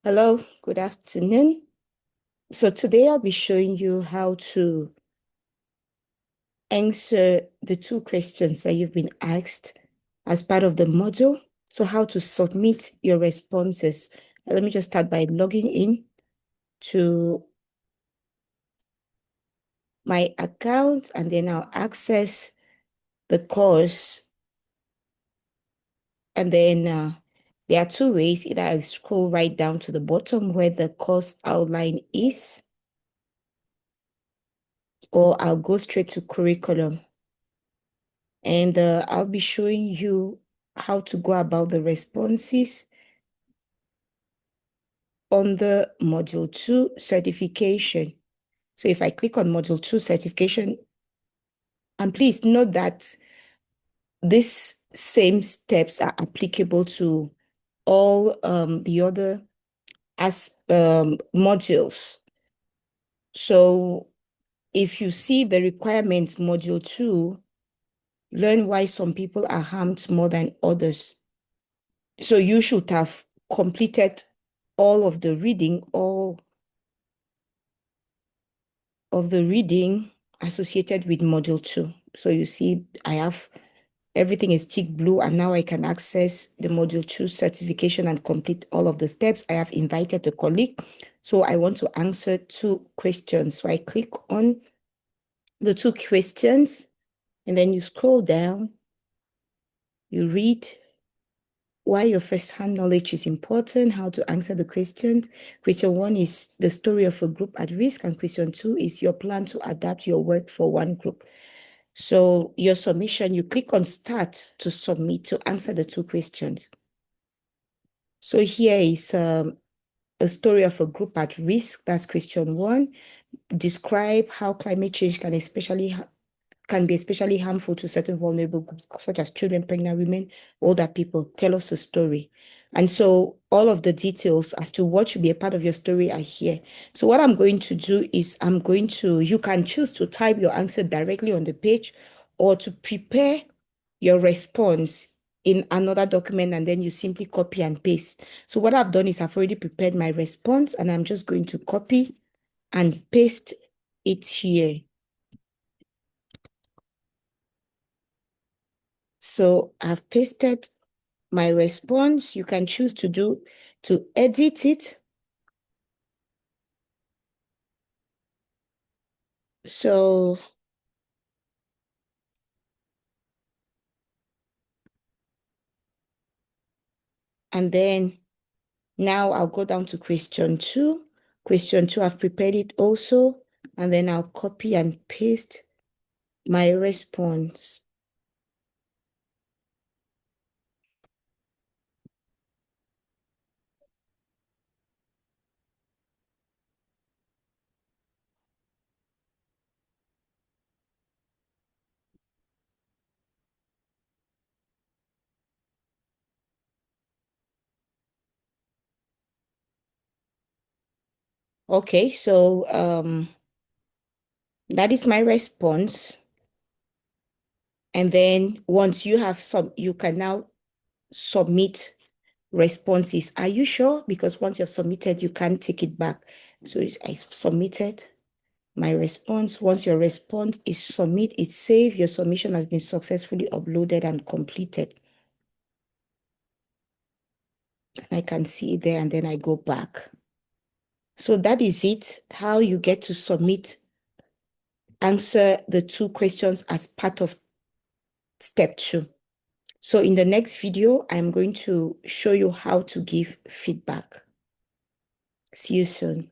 Hello, good afternoon. So today I'll be showing you how to answer the two questions that you've been asked as part of the module. So how to submit your responses. Let me just start by logging in to my account, and then I'll access the course. And then there are two ways. Either I scroll right down to the bottom where the course outline is, or I'll go straight to curriculum. And I'll be showing you how to go about the responses on the Module 2 certification. So if I click on Module 2 certification, and please note that these same steps are applicable to all the other modules. So if you see the requirements Module 2, learn why some people are harmed more than others. So you should have completed all of the reading, all of the reading associated with Module 2. So you see, I have everything is tick blue, and now I can access the Module 2 certification and complete all of the steps. I have invited a colleague. So I want to answer two questions. So I click on the two questions, and then you scroll down, you read why your first-hand knowledge is important, how to answer the questions. Question 1 is the story of a group at risk, and question 2 is your plan to adapt your work for one group. So your submission, you click on start to submit to answer the two questions. So here is a story of a group at risk. That's question 1. Describe how climate change can be especially harmful to certain vulnerable groups, such as children, pregnant women, older people. Tell us a story. And so all of the details as to what should be a part of your story are here. So what I'm going to do is you can choose to type your answer directly on the page, or to prepare your response in another document, and then you simply copy and paste. So what I've done is I've already prepared my response, and I'm just going to copy and paste it here. So I've pasted my response. You can choose to edit it. So and then now I'll go down to question 2. Question 2, I've prepared it also, and then I'll copy and paste my response. Okay, so that is my response. And then once you have you can now submit responses. Are you sure? Because once you've submitted, you can't take it back. So I submitted my response. Once your response is submit, it's saved. Your submission has been successfully uploaded and completed. And I can see it there, and then I go back. So that is it, how you get to answer the two questions as part of step 2. So in the next video, I'm going to show you how to give feedback. See you soon.